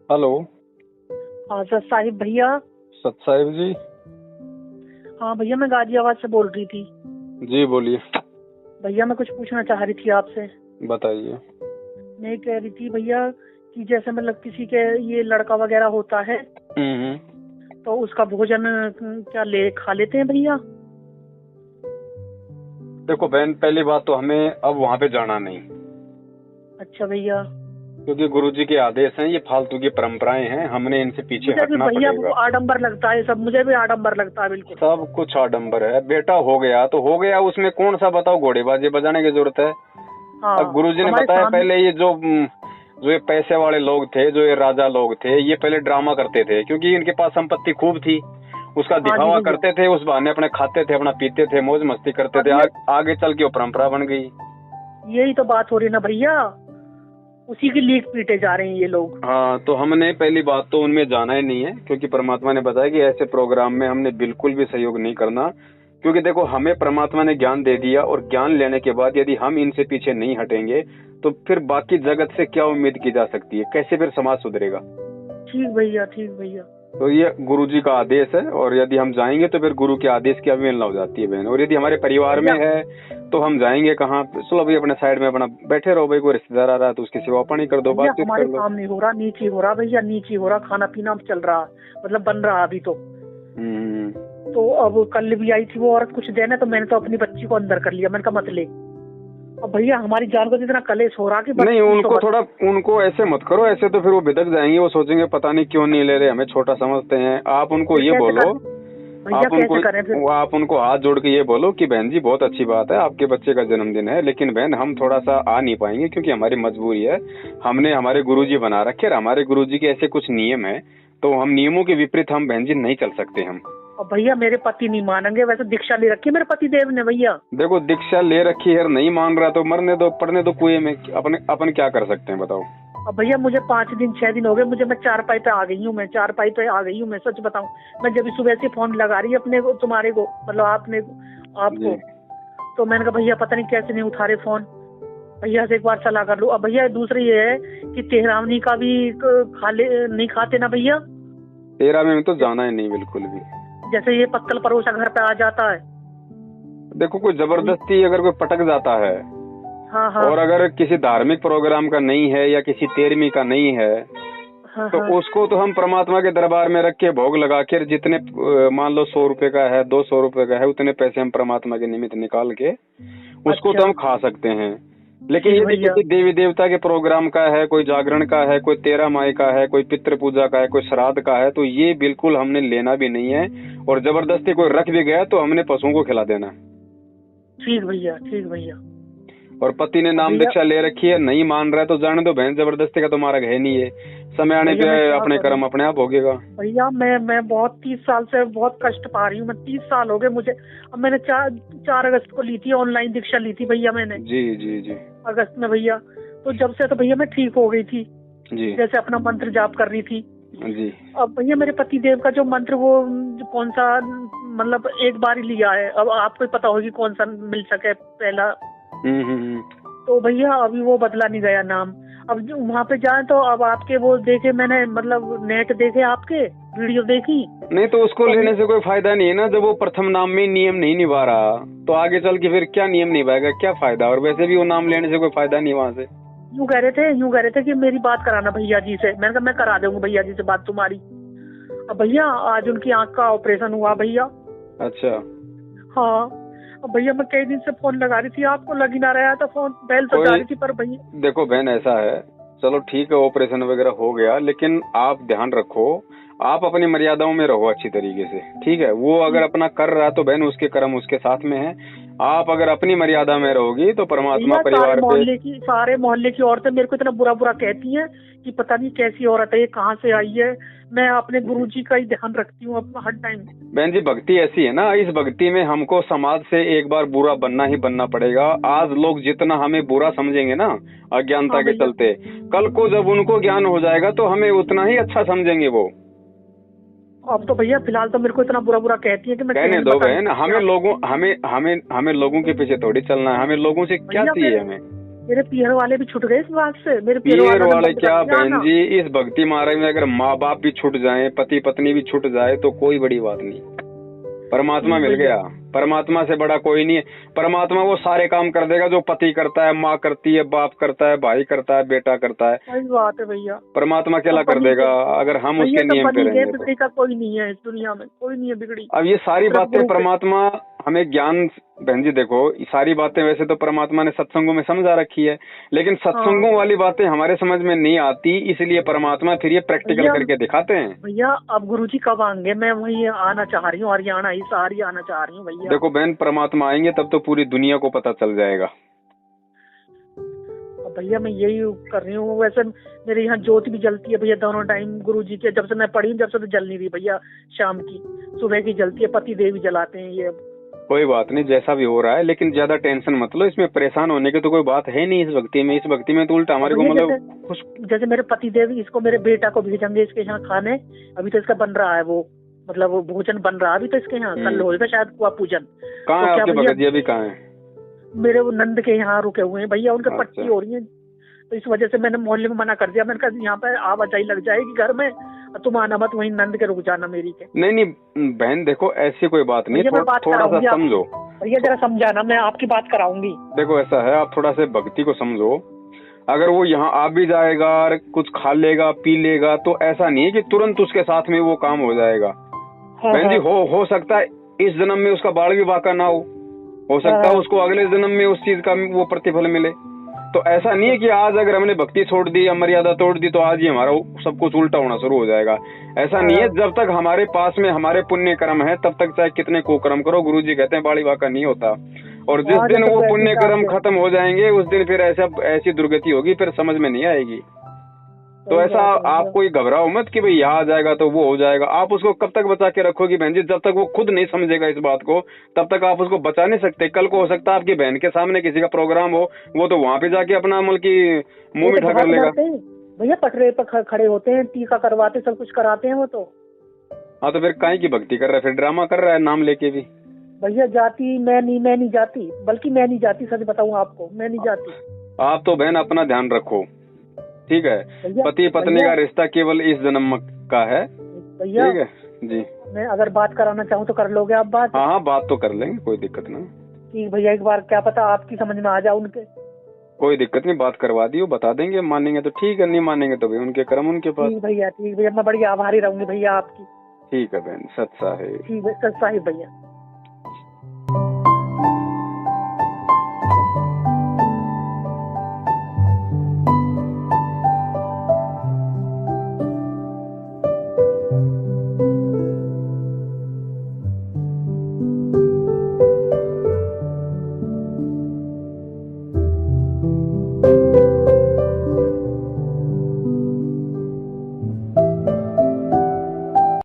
Hello. हाँ sir Sahib भैया। सत साहिब जी। हाँ भैया मैं गाजियाबाद से बोल रही थी। जी बोलिए। भैया मैं कुछ पूछना चाह रही थी आपसे। बताइए। मैं कह रही थी भैया कि जैसे मतलब किसी के ये लड़का वगैरह होता है तो उसका भोजन क्या ले खा लेते हैं भैया? देखो बहन, पहली बात तो हमें अब वहाँ पे जाना नहीं, अच्छा भैया। क्योंकि गुरुजी के आदेश हैं, ये फालतू की परंपराएं हैं, हमने इनसे पीछे मुझे भी हटना भैया पड़ेगा। वो आडंबर लगता है सब, मुझे भी आडंबर लगता है बिल्कुल। सब कुछ आडंबर है बेटा, हो गया तो हो गया, उसमें कौन सा बताओ घोड़ेबाजी बजाने की जरूरत है। हाँ अब गुरुजी ने हमारे बताया सामने। पहले, ये जो ये पैसे वाले लोग थे, जो ये राजा लोग थे, ये पहले ड्रामा करते थे क्योंकि इनके पास संपत्ति खूब थी, उसका हाँ जी दिखावा भैया। करते थे, उस बहाने अपने खाते थे, अपना पीते थे, मौज मस्ती करते अब थे। ये आगे चल के वो परंपरा बन गई। यही तो बात हो रही ना भैया, उसी की लीक पीटे जा रहे हैं ये लोग। हाँ, तो हमने पहली बात तो उनमें जाना ही नहीं है, क्योंकि परमात्मा ने बताया कि ऐसे प्रोग्राम में हमने बिल्कुल भी सहयोग नहीं करना। क्योंकि देखो, हमें परमात्मा ने ज्ञान दे दिया, और ज्ञान लेने के बाद यदि हम इनसे पीछे नहीं हटेंगे तो फिर बाकी जगत से क्या उम्मीद की जा सकती है, कैसे फिर समाज सुधरेगा। ठीक भैया, ठीक भैया। तो ये गुरुजी का आदेश है, और यदि हम जाएंगे तो फिर गुरु के आदेश की अवहेलना हो जाती है बहन। और यदि हमारे परिवार में है तो हम जाएंगे कहाँ? चलो भाई अपने साइड में अपना बैठे रहो, भाई कोई रिश्तेदार आ रहा है तो उसकी सेवा पानी कर दो, भैया बातचीत हमारे कर लो। सामने हो रहा, नीचे हो रहा भैया, नीचे हो रहा, खाना पीना चल रहा, मतलब बन रहा अभी तो। तो अब कल भी आई थी वो औरत कुछ देना, तो मैंने तो अपनी बच्ची को अंदर कर लिया, मैंने कहा मत ले। अब भैया हमारी जान को इतना कलेश हो रहा कि नहीं, उनको थोड़ा, उनको ऐसे मत करो, ऐसे तो फिर वो बिदक जाएंगे, वो सोचेंगे पता नहीं क्यों नहीं ले रहे, हमें छोटा समझते हैं। आप उनको ये बोलो, आप उनको हाथ जोड़ के ये बोलो कि बहन जी बहुत अच्छी बात है, आपके बच्चे का जन्मदिन है, लेकिन बहन हम थोड़ा सा आ नहीं पाएंगे क्योंकि हमारी मजबूरी है, हमने हमारे गुरुजी बना रखे, हमारे गुरुजी के ऐसे कुछ नियम है, तो हम नियमों के विपरीत हम बहन जी नहीं चल सकते हम। और भैया मेरे पति नहीं मानेंगे, वैसे दीक्षा ले रखी है मेरे पति देव ने भैया। देखो, दीक्षा ले रखी है, नहीं मान रहा तो मरने दो, पड़ने दो कुएं में, अपन क्या कर सकते हैं बताओ। अब भैया मुझे 5 दिन 6 दिन हो गए, मुझे मैं चारपाई पे आ गई हूँ, मैं चारपाई पे आ गई हूँ, मैं सच बताऊँ। मैं जब सुबह से फोन लगा रही अपने को, तुम्हारे को, मतलब आपको, तो मैंने कहा भैया पता नहीं कैसे नहीं उठा रहे फोन, भैया से एक बार सलाह कर लो। अब भैया दूसरी ये है कि तेहरावनी का भी नहीं खाते ना भैया। तेहरावनी में तो जाना ही नहीं बिल्कुल भी। जैसे ये पत्तल परोसा घर पे आ जाता है। देखो, कोई जबरदस्ती अगर कोई पटक जाता है, हाँ हाँ, और अगर किसी धार्मिक प्रोग्राम का नहीं है या किसी 13वीं का नहीं है, हाँ तो हाँ, उसको तो हम परमात्मा के दरबार में रख के भोग लगा के, जितने मान लो 100 रुपए का है, 200 रुपए का है, उतने पैसे हम परमात्मा के निमित्त निकाल के उसको तो हम खा सकते हैं। लेकिन यदि किसी देवी देवता के प्रोग्राम का है, कोई जागरण का है, कोई 13 माई का है, कोई पितृ पूजा का है, कोई श्राद्ध का है, तो ये बिल्कुल हमने लेना भी नहीं है, और जबरदस्ती कोई रख भी गया तो हमने पशुओं को खिला देना। ठीक भैया, ठीक भैया। और पति ने नाम दीक्षा ले रखी है, नहीं मान रहा है तो जाने दो बहन, जबरदस्ती का तुम्हारा है नहीं है, समय आने पे अपने कर्म अपने आप होगेगा। भैया मैं बहुत 30 साल से बहुत कष्ट पा रही हूँ, मैं 30 साल हो गए मुझे। अब मैंने 4 अगस्त को ली थी ऑनलाइन दीक्षा, ली थी भैया मैंने। जी जी जी, अगस्त में भैया। तो जब से तो भैया मैं ठीक हो गई थी जी, जैसे अपना मंत्र जाप कर रही थी जी। अब भैया मेरे पति देव का जो मंत्र, वो कौन सा, मतलब एक बार ही लिया है, अब आपको पता होगी कौन सा मिल सके पहला। तो भैया अभी वो बदला नहीं गया नाम। अब वहाँ पे जाए तो अब आपके वो देखे मैंने, मतलब नेट देखे, आपके वीडियो देखी, नहीं तो उसको लेने से कोई फायदा नहीं है ना। जब वो प्रथम नाम में नियम नहीं निभा रहा तो आगे चल के फिर क्या नियम निभाएगा, क्या फायदा। और वैसे भी वो नाम लेने से कोई फायदा नहीं वहाँ से। यूँ कह रहे थे कि मेरी बात कराना भैया जी से। मैंने कहा मैं करा दूंगा भैया जी से बात तुम्हारी। अब भैया आज उनकी आँख का ऑपरेशन हुआ भैया। अच्छा, हाँ। अब भैया मैं कई दिन से फोन लगा रही थी, आपको लग ही ना रहा था फोन, बेल तो जा रही थी, पर भैया देखो बहन, ऐसा है, चलो ठीक है, ऑपरेशन वगैरह हो गया, लेकिन आप ध्यान रखो, आप अपनी मर्यादाओं में रहो अच्छी तरीके से, ठीक है। वो अगर अपना कर रहा है तो बहन उसके कर्म उसके साथ में है। आप अगर अपनी मर्यादा में रहोगी तो परमात्मा परिवार पे, सारे मोहल्ले की औरतें मेरे को इतना बुरा बुरा कहती हैं कि पता नहीं कैसी औरत है ये, कहाँ से आई है। मैं अपने गुरुजी का ही ध्यान रखती हूँ अपना हर टाइम। बहन जी, भक्ति ऐसी है ना, इस भक्ति में हमको समाज से एक बार बुरा बनना ही बनना पड़ेगा। आज लोग जितना हमें बुरा समझेंगे ना अज्ञानता के चलते, कल को जब उनको ज्ञान हो जाएगा तो हमें उतना ही अच्छा समझेंगे वो। अब तो भैया फिलहाल तो मेरे को इतना बुरा बुरा कहती है कि मैं कहने दो बहन, हमें लोगों के पीछे थोड़ी चलना है, हमें लोगों से क्या चाहिए हमें। मेरे पियर वाले भी छूट गए इस बात से। मेरे पियर वाले क्या बहन जी, इस भक्ति मार्ग में अगर माँ बाप भी छूट जाए, पति पत्नी भी छूट जाए तो कोई बड़ी बात नहीं, परमात्मा मिल गया। परमात्मा से बड़ा कोई नहीं है। परमात्मा वो सारे काम कर देगा जो पति करता है, माँ करती है, बाप करता है, भाई करता है, बेटा करता है। सही बात है भैया। परमात्मा अकेला कर देगा अगर हम उसके नियम पे रहेंगे। बिगड़ी का कोई नहीं है इस दुनिया में, कोई नहीं है बिगड़ी। अब ये सारी बातें परमात्मा हमें ज्ञान, बहन जी देखो, सारी बातें वैसे तो परमात्मा ने सत्संगों में समझा रखी है, लेकिन सत्संगों वाली बातें हमारे समझ में नहीं आती, इसलिए परमात्मा फिर ये प्रैक्टिकल करके दिखाते हैं। भैया अब गुरुजी कब आएंगे? मैं वही आना चाह रही हूँ, हरियाणा ही सारी आना चाह रही हूँ भैया। देखो बहन, परमात्मा आएंगे तब तो पूरी दुनिया को पता चल जाएगा। भैया मैं यही कर रही हूँ। वैसे मेरे यहाँ ज्योति भी जलती है भैया दोनों टाइम गुरुजी के, जब से मैं पढ़ी जब से तो जल नहीं रही भैया। शाम की सुबह की जलती है, पति देव भी जलाते हैं। ये कोई बात नहीं, जैसा भी हो रहा है, लेकिन ज्यादा टेंशन मत लो, इसमें परेशान होने की तो कोई बात है नहीं। इस भक्ति में तो उल्टा हमारे को मतलब खुश। जैसे मेरे पति देव, इसको मेरे बेटा को भेजेंगे इसके यहाँ खाने। अभी तो इसका बन रहा है वो, मतलब वो भोजन बन रहा है अभी तो इसके यहाँ। कल होगा शायद कुआ पूजन। कहाँ है आपके भगत जी? अभी कहाँ है? मेरे वो नंद के यहाँ रुके हुए हैं भैया, उनके पट्टी हो रही है, तो इस वजह से मैंने मोहल्ले में मना कर दिया। मैंने कहा यहाँ पे आवाजाही लग जाएगी घर में, तुम आना मत, वहीं नंद के रुक जाना मेरी के। नहीं बहन देखो, ऐसी कोई बात नहीं, थोड़ा सा समझो भैया, जरा समझाना, मैं आपकी बात कराऊंगी। देखो ऐसा है, आप थोड़ा सा भक्ति को समझो। अगर वो यहाँ आ भी जाएगा और कुछ खा लेगा पी लेगा तो ऐसा नहीं है कि तुरंत उसके साथ में वो काम हो जाएगा। बहन जी हो सकता है इस जन्म में उसका बाल विवाह का ना हो सकता है उसको अगले जन्म में उस चीज का वो प्रतिफल मिले। तो ऐसा नहीं है कि आज अगर हमने भक्ति छोड़ दी या मर्यादा तोड़ दी तो आज ही हमारा सब कुछ उल्टा होना शुरू हो जाएगा। ऐसा नहीं है। जब तक हमारे पास में हमारे पुण्य कर्म है तब तक चाहे कितने कुकर्म करो, गुरुजी कहते हैं बाड़ी वाका नहीं होता। और जिस दिन वो पुण्य कर्म खत्म हो जाएंगे उस दिन फिर ऐसी दुर्गति होगी, फिर समझ में नहीं आएगी। तो ऐसा आप कोई घबराओ मत कि भाई यहाँ आ जाएगा तो वो हो जाएगा। आप उसको कब तक बचा के रखोगी बहन जी? जब तक वो खुद नहीं समझेगा इस बात को तब तक आप उसको बचा नहीं सकते। कल को हो सकता है आपकी बहन के सामने किसी का प्रोग्राम हो, वो तो वहाँ पे जाके अपना अमल की मुंह मीठा कर लेगा। भैया पटरे पर खड़े होते हैं, टीका करवाते, सब कुछ कराते हैं वो तो। हाँ तो फिर काहे की भक्ति कर रहा है? फिर ड्रामा कर रहा है नाम लेके भी। भैया जाती मैं नहीं जाती, बल्कि मैं नहीं जाती, सच बताऊँ आपको, मैं नहीं जाती। आप तो बहन अपना ध्यान रखो, ठीक है? पति पत्नी का रिश्ता केवल इस जन्म का है, भैया ठीक है जी। मैं अगर बात कराना चाहूँ तो कर लोगे आप बात? हाँ बात तो कर लेंगे, कोई दिक्कत नहीं। ठीक भैया, एक बार क्या पता आपकी समझ में आ जाए उनके। कोई दिक्कत नहीं, बात करवा दियो, बता देंगे। मानेंगे तो ठीक है, नहीं मानेंगे तो भाई उनके कर्म उनके पास। ठीक भैया, मैं बड़ी आभारी रहूंगी भैया आपकी। ठीक है बहन, सत्सा है। ठीक है, सत्सा है भैया।